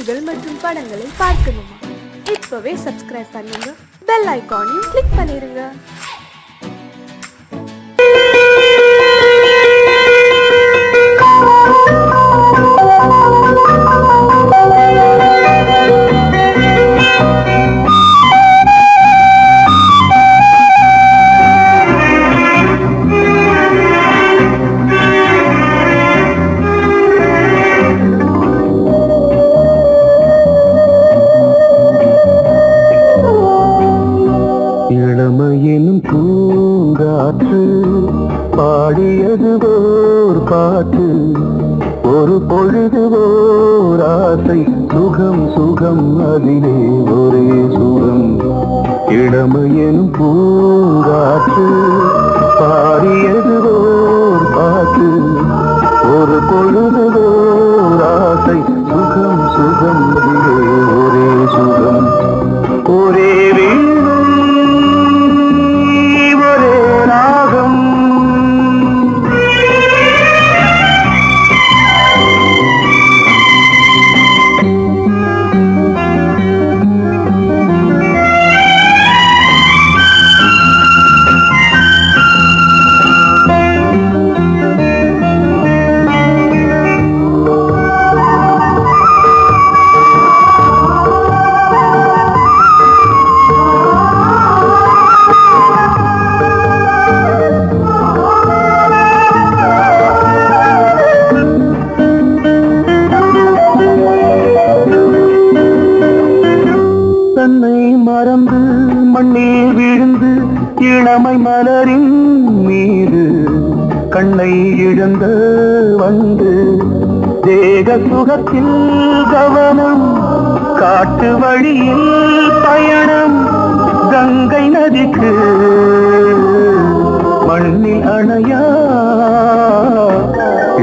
செய்திகள் மற்றும் படங்களை பார்க்கணுமா? இப்பவே சப்ஸ்கிரைப் பண்ணுங்க, பெல் ஐகானையும் கிளிக் பண்ணிருங்க. இளமையினும் பூங்காற்று பாடியது ஓர் பாட்டு, ஒரு பொழுது ஓர் ஆசை, சுகம் சுகம் அதிலே ஒரே சுகம். இளமையினும் பூங்காற்று பாடியது ஓர் பாட்டு, ஒரு பொழுது ஓர் ஆசை, சுகம் சுகம் அதிலே ஒரே சுகம். ஒரே தன்னை மறந்து மண்ணில் விழுந்து இளமை மலரின் மீது கண்ணை இழந்த வந்து தேக சுகத்தில் கவனம், காட்டு வழியில் பயணம், கங்கை நதிக்கு மண்ணில் அணையா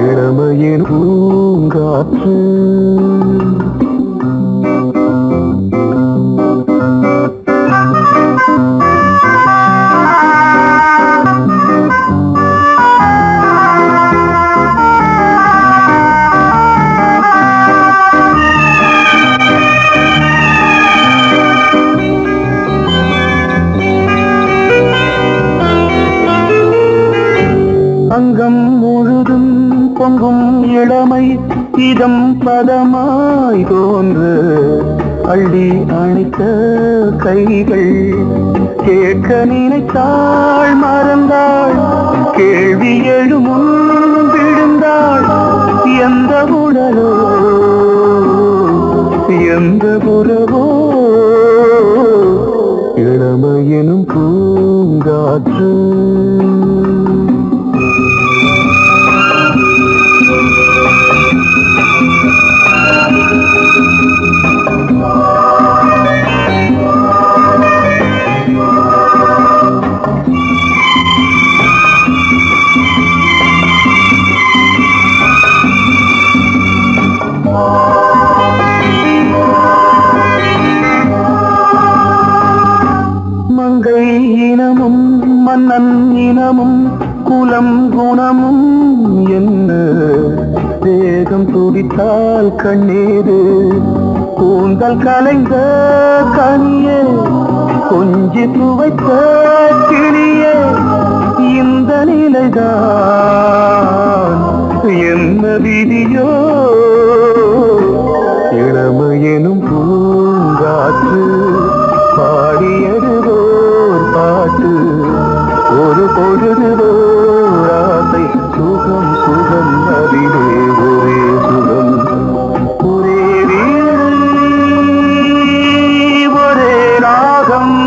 இளமையின் பூங்காற்று. அங்கம் முழுதும் பொங்கும் இளமை இதம் பதமாய் தோன்று, அள்ளி அணைத்த கைகள் கேட்க நினைத்தாள் மறந்தாள், கேள்வி எழுமுன் விழுந்தாள். எந்த உடலோ எந்த புறவோ இளமையெனும் பூங்காற்று. மங்கை இனமும் மன்னன் இனமும் குலம் குணமும் என்ன, தேகம் துடித்தால் கண்ணீரு, கூந்தல் கலைந்த கனியே, கொஞ்சி துவைத்த கிளியே, இந்த நிலைதான் என்ன விதியோ. இளமையெனும் பூங்காற்று பாடியது ஓர் பாட்டு, ஒரு பொழுது ஓர் ஆசை, சுகம் சுகம் அதிலே ஒரே சுகம். ஒரே வீடு ஒரே ராகம்,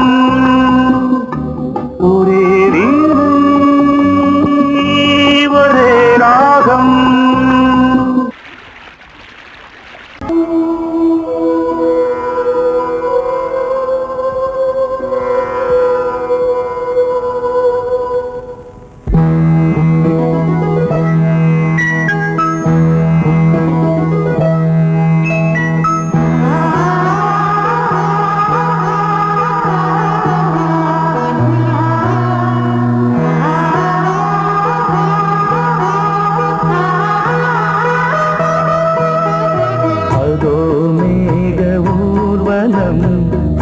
ஒரே வீடு ஒரே ராகம்.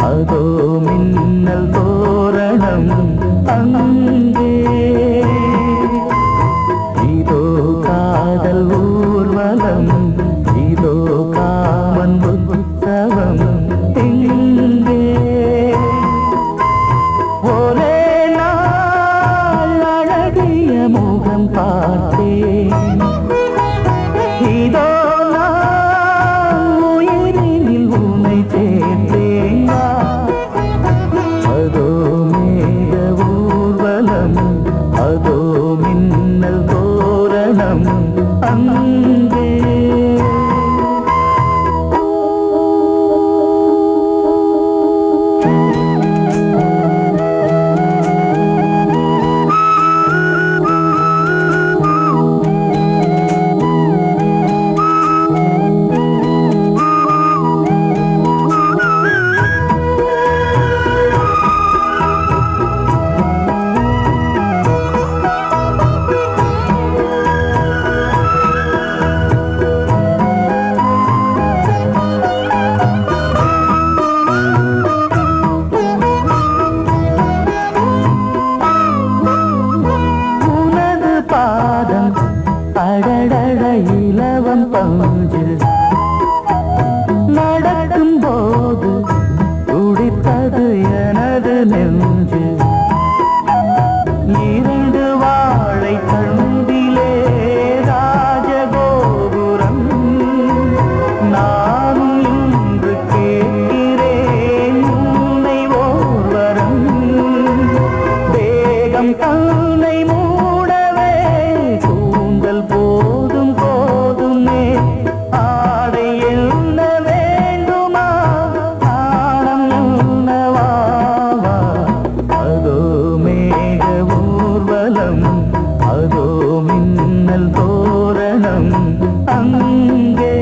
அதோ மின்னல் தோரணம் அங்கே இதோ காதல் ஊர்வலம் இதோ காமன் உற்சவம் இங்கே ஒரே நாள் அழகிய முகம் பார்த்தேன் இதோ நான் உயிரினில் உன்னை சேர்த்தேன் அதோ மேக ஊர்வலம் அதோ மின்னல் தோரணம் அங்கே அடடட இலவம் பஞ்சு நடக்கும் போது துடித்தது எனது நெஞ்சு இரண்டு வாழை தண்டிலே ராஜகோபுரம் நானும் இன்று கேட்கிறேன் உன்னை ஓர்வரம் தேகம் தன்னை மூடவே கூந்தல் போதும் போதுமே ஆடை என்ன வேண்டுமா ஆடம் என்னவாவா அதோ மேக ஊர்வலம் அதோ மின்னல் தோரணம் அங்கே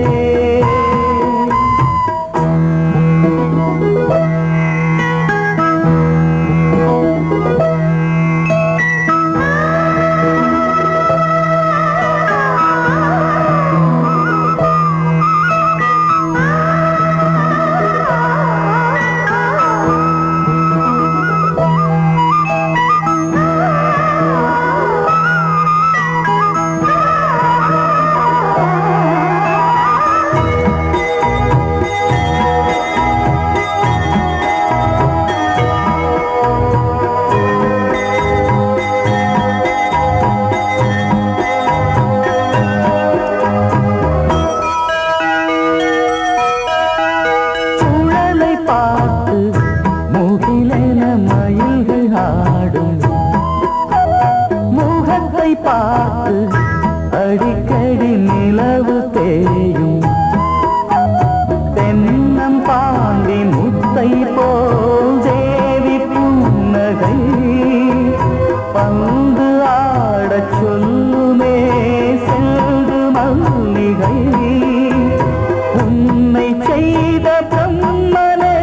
பார்த்து அடிக்கடி நிலவு தேயும் தென்னம் பாண்டி முத்தை போல் தேவி புன்னகை பந்து ஆடச் சொல்லுமே செல்து மல்லிகை உன்னை செய்த பிரம்மனே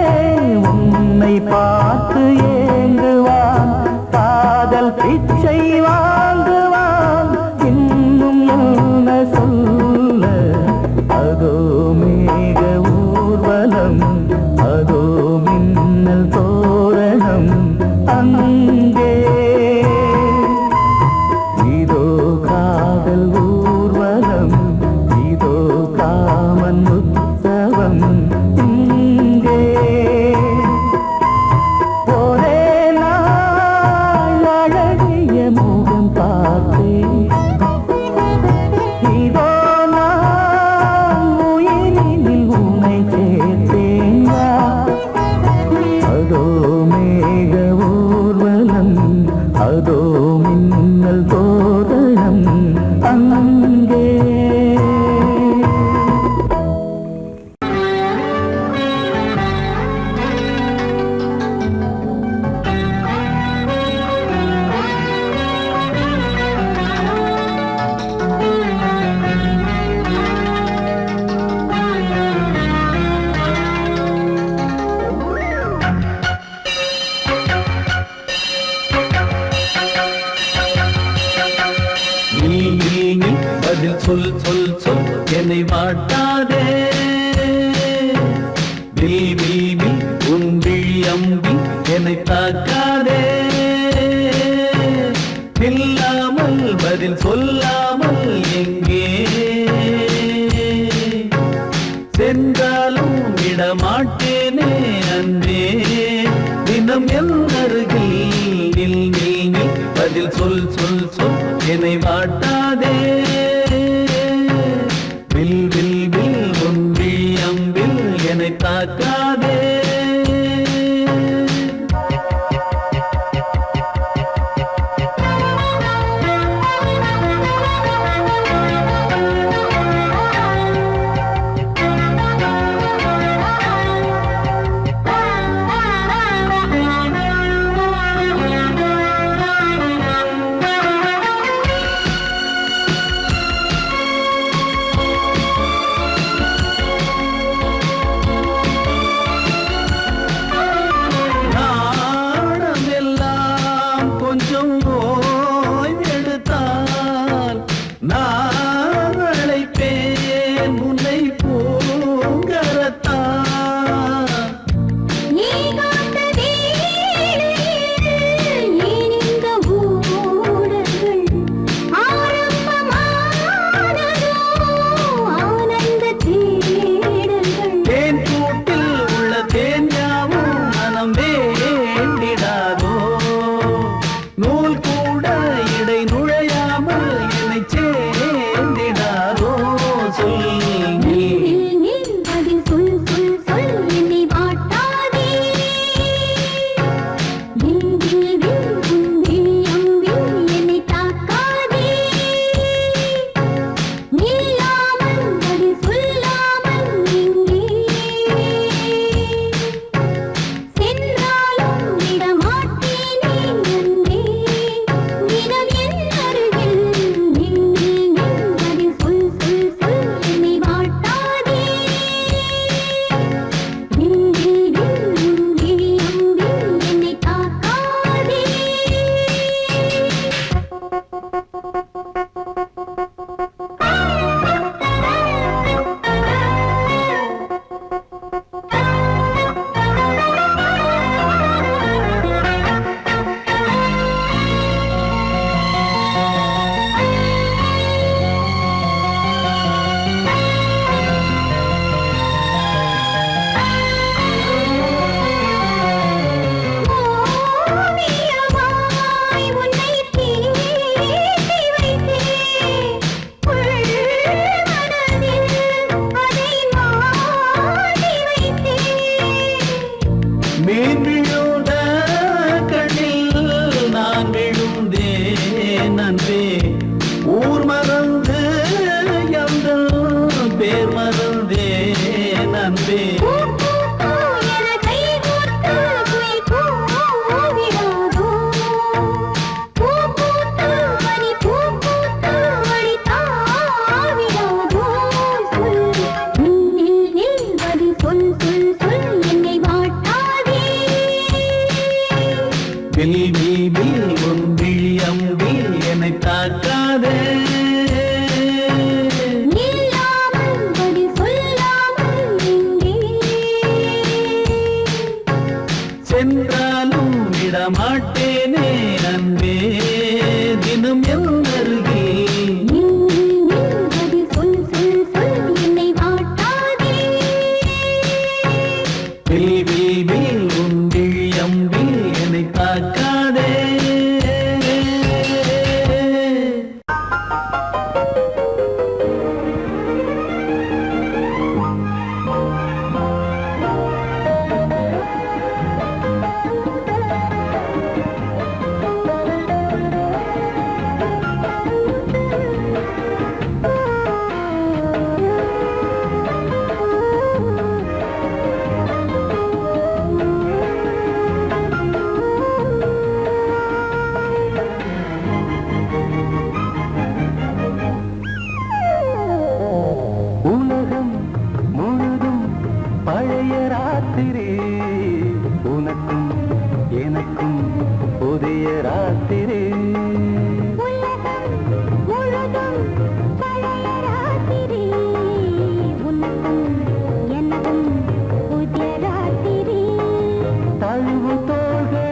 உன்னை பார்த்து ஏங்குவான் காதல் பிச்சை வாங்குவான் இன்னும் என்ன சொல்ல அதோ மேக ஊர்வலம் அதோ மின்னல் தோரணம் அங்கே இதோ காதல் ஊர்வலம் இதோ காமன் உற்சவம் இங்கே ஒரே நாள் அழகிய முகம் பார்த்தேன் இதோ நான் உயிரினில் உன்னை சேர்த்தேன் அதோ மேக ஊர்வலம் அதோ மின்னல் தோரணம் அங்கே சொல் சொல் சொல் என்னை வாட்டாதே நீ உன் விழி என்னை தாக்காதே. நில்லாமல் பதில் சொல்லாமல் எங்கே சென்றாலும் விடமாட்டேனே அன்பே. தினம் என் அருகில் நில் நில் நில் பதில் சொல் சொல் சொல் என்னை வாட்டாதே. வில் வில் வில் ஒன்றி அம்பில் என்னை தாக்காதே. தழுவு தோள்கள்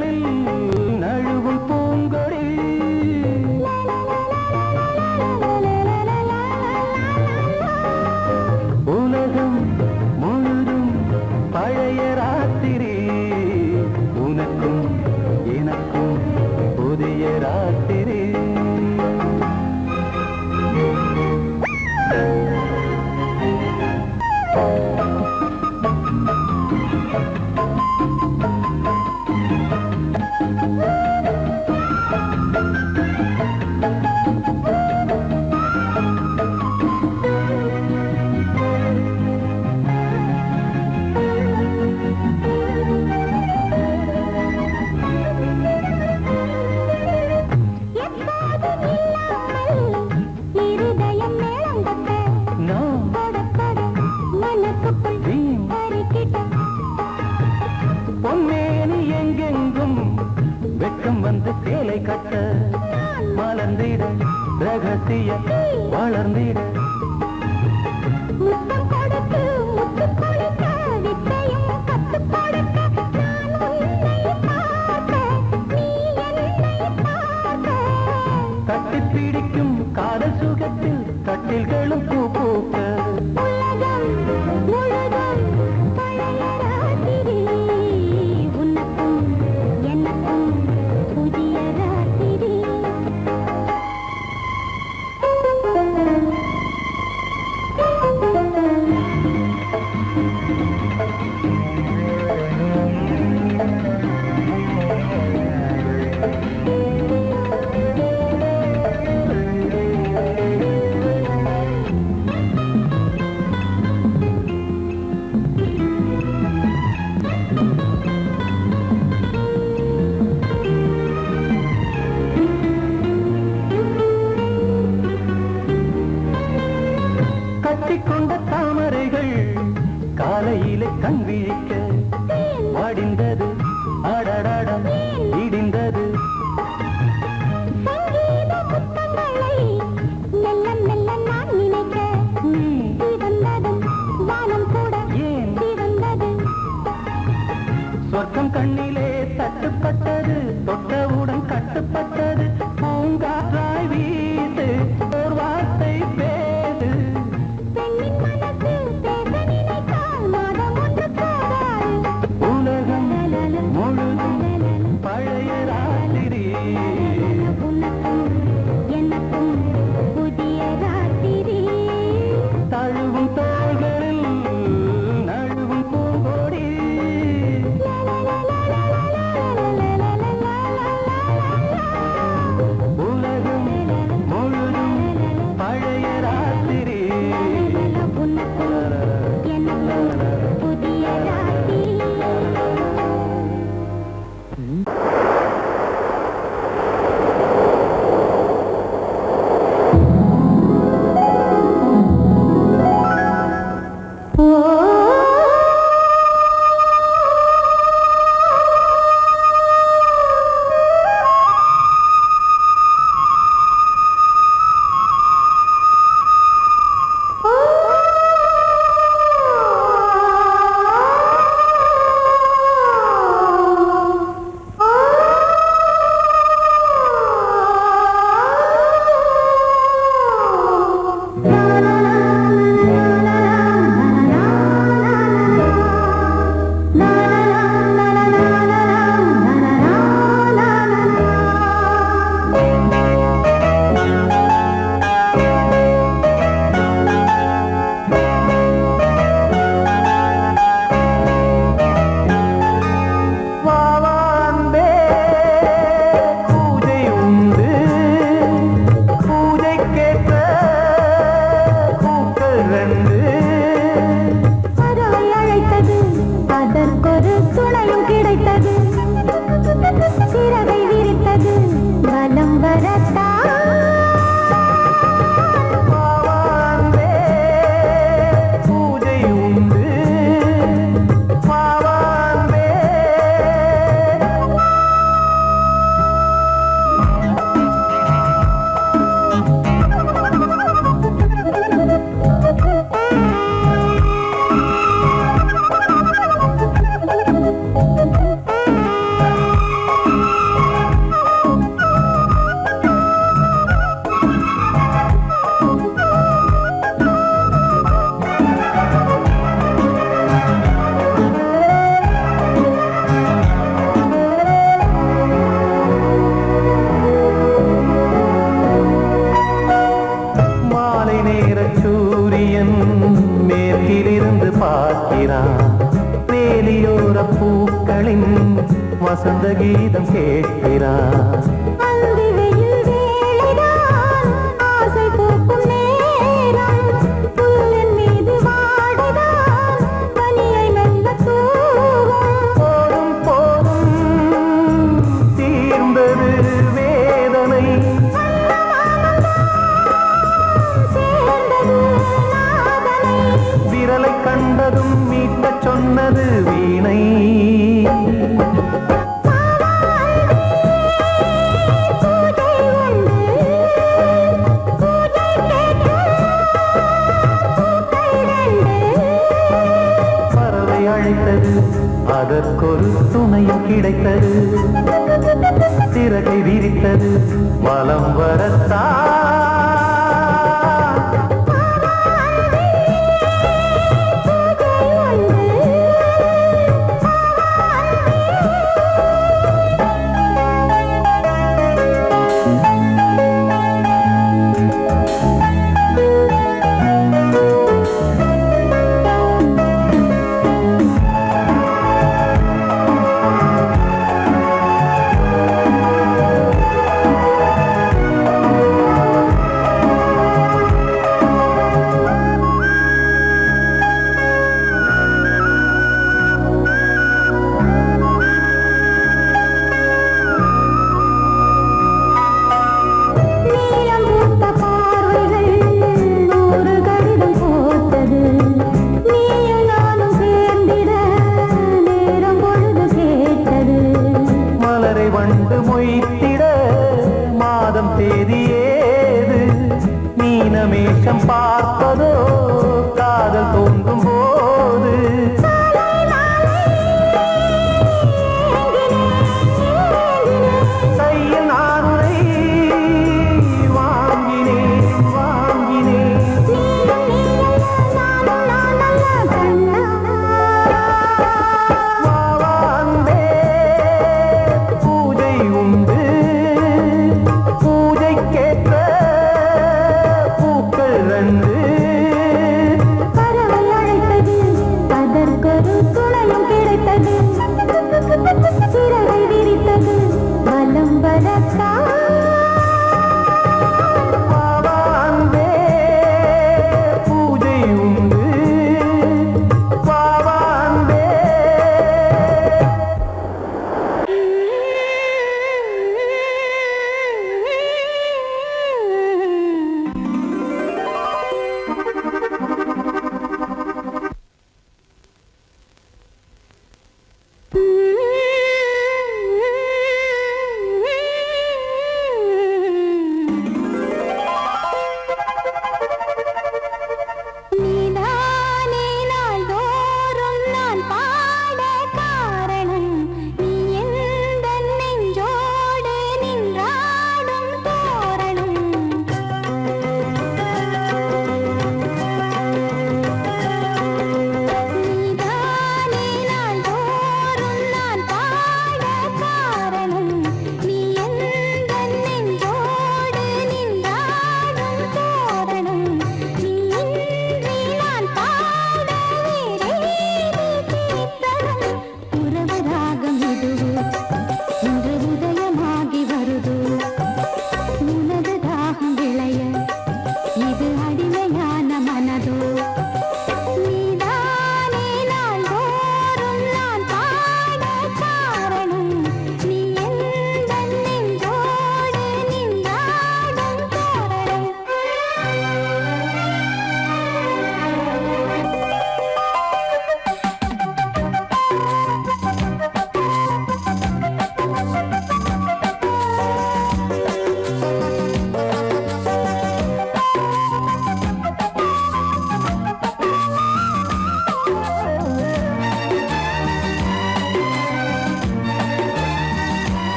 சேலை கட்ட மலர்ந்திட ரகசிய வளர்ந்திட முத்தம் கொடுத்து முத்து கொடுக்க வித்தையும் கத்து கொடுக்க நான் உன்னை பார்க்க நீ என்னை பார்க்க தட்டி பிடிக்கும் காதல் சுகத்தில் கட்டில்களும் பூ பூக்க உலகம் முழுதும் பழைய ராத்திரி உனக்கும் எனக்கும் புதிய ராத்திரி கட்டிக்கொண்ட தாமரைகள் காலையிலே கண் விழிக்க வாடிந்தது அடடடம் இடிந்தது சங்கீத முத்தங்களை மெல்ல மெல்ல நான் நினைக்க சிவந்ததும் வானம் கூட ஏன் சிவந்தது சொர்க்கம் கண்ணிலே தட்டுப்பட்டது தொட்டவுடன் கட்டுப்பட்டது பூங்காற்றாய் வீசு ஒரு வார்த்தை பேசு பெண்ணின் மனசு பேச நினைத்தால் மாதம் ஒன்று போதாது உலகம் முழுதும் பழைய ராத்திரி உனக்கும் எனக்கும் புதிய ராத்திரி தழுவும் தோள்களில் நழுவும் பூங்கோடி உலகம் முழுதும் பழைய ராத்திரி உனக்கும் எனக்கும் புதிய ராத்திரி வாவான்பே பூஜை உண்டு பூஜைக்கேற்ற பூக்கள் ரெண்டு பறவை அழைத்தது அதற்கொரு துணையும் கிடைத்தது சிறகை விரித்தது வலம் வரத்தான் வாவான்பே பூஜை உண்டு வாவான்பே மாலை நேர சூரியன் மேற்கிலிருந்து பார்க்கிறான் வேலியோர பூக்களின் வசந்த கீதம் கேட்கிறான் அந்தி வெயில் வேளைதான் ஆசை பூக்கும் நேரம் புல்லின் மீது வாடிதான் பனியை மெல்ல தூவும் போதும் போதும் தீர்ந்தது வேதனை சேர்ந்தது நாதனை விரலை கண்டதும் மீட்டச் சொன்னது வீணை அழைத்தது அதற்கொரு துணையும் கிடைத்தது சிறகை விரித்தது வலம் வரத்தான்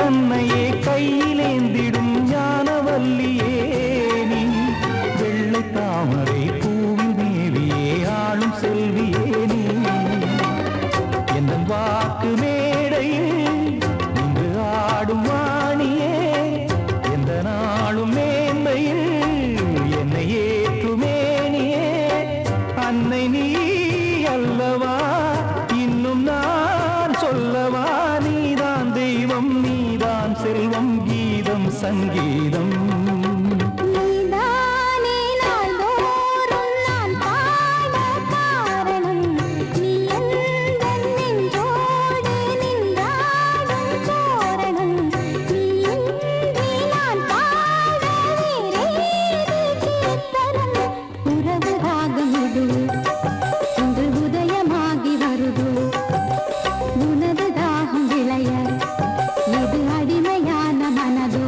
தன்னையே கையிலேந்திடும் ஞானவல்லியே நீ வெள்ளை தாமரை பூவின் தேவியே ஆளும் செல்வியே நீ என் வாக்கு மேடையில் நின்று ஆடும் வாணியே எந்த நாளும் மேன்மையில் என்னை ஏற்றுமேனியே அன்னை நீ அல்லவா இன்னும் நான் சொல்லவா நீதான் தெய்வம் நீதான் செல்வம் கீதம் சங்கீதம் நீதானே நாள்தோறும் நான் பாட காரணம் நீ எந்தன் நெஞ்சோடு நின்றாடும் தோரணம் நீ இன்றி நான் பாட வேறேது கீர்த்தனம் உறவு ராகமிது இன்று உதயமாகி வருது உனது தாகம் விளைய இது அடிமையான மனதோ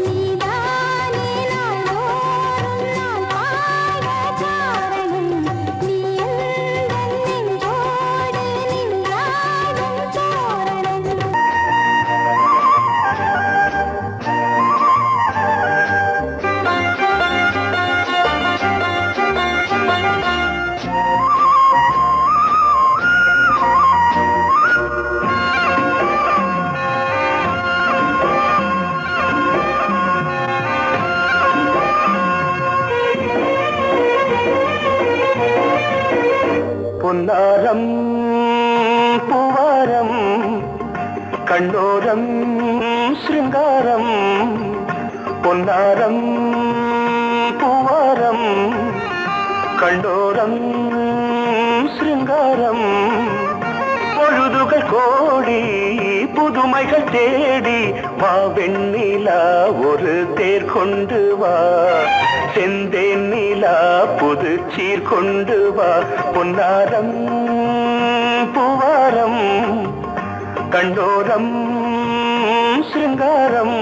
நீதானே நாள்தோறும் நான் பாட காரணம் நீ எந்தன் நெஞ்சோடு நின்றாடும் தோரணம் பொன்னாரம் பூவாரம் கண்ணோரம் சிருங்காரம் பொன்னாரம் பூவாரம் கண்டோரம் சிருங்காரம் பொழுதுகள் கோடி புதுமைகள் தேடி வா வெண்ணிலா ஒரு தேர் கொண்டு வா செந்தேன் நிலா புது சீர் கொண்டு வா பொன்னாரம் பூவாரம் கண்டோரம் சிருங்காரம்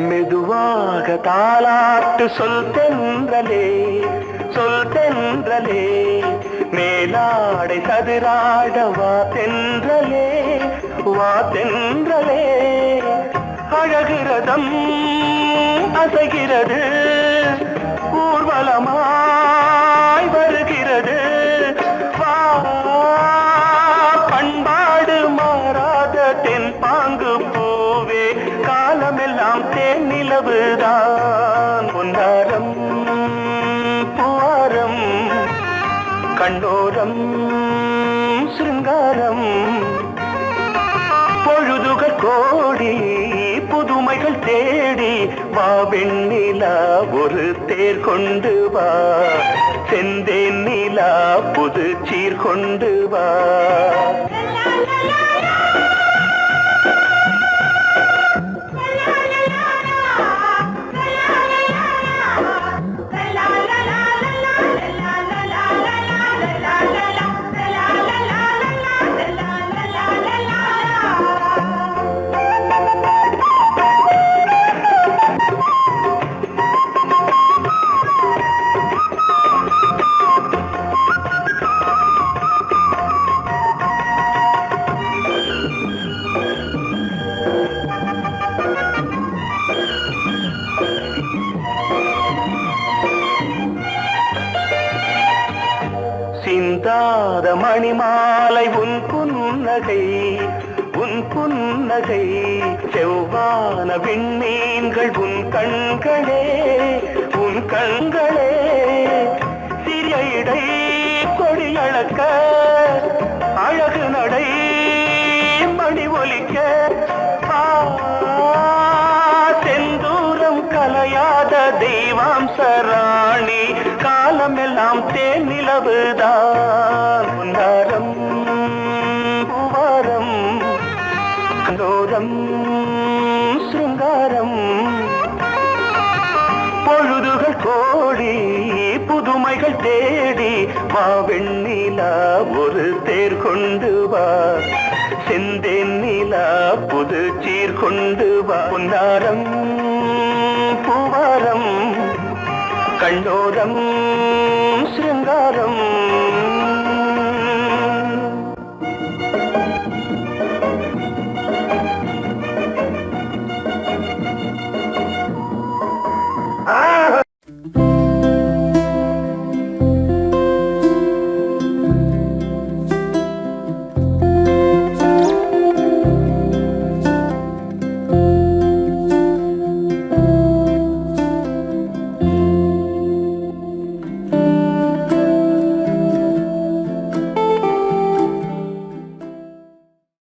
மெதுவாக தாலாட்டு சொல் தென்றலே மேலாடை சதுராட வா தென்றலே அழகிறதம் அசைகிறது ஊர்வலமாய் வருகிறது வா பண்பாடு மாறாத தென் பாங்கு பூவே காலமெல்லாம் தேன் நிலவுதான் பொன்னாரம் பூவாரம் கண்டோரம் சிருங்காரம் பொழுதுகள் கோடி புதுமைகள் தேடி வா வெண்ணிலா ஒரு தேர் கொண்டு வா செந்தேன் நிலா புது சீர் கொண்டு வா சிந்தாத மணிமாலை உன் புன்னகை செவ்வான விண்மீன்கள் உன் கண்களே சிறிய இடை கொடியளக்க அழகு நடை மணி ஒலிக்க செந்தூர ராசராணி காலமெல்லாம் தேன் நிலவுதான் பொன்னாரம் பூவாரம் கண்டோரம் சிருங்காரம் பொழுதுகள் கோடி புதுமைகள் தேடி வா வெண்ணிலா ஒரு தேர் கொண்டு வா செந்தேன் நிலா புது சீர் கொண்டு வா பொன்னாரம் பூவாரம் கண்டோரம் சிருங்காரம்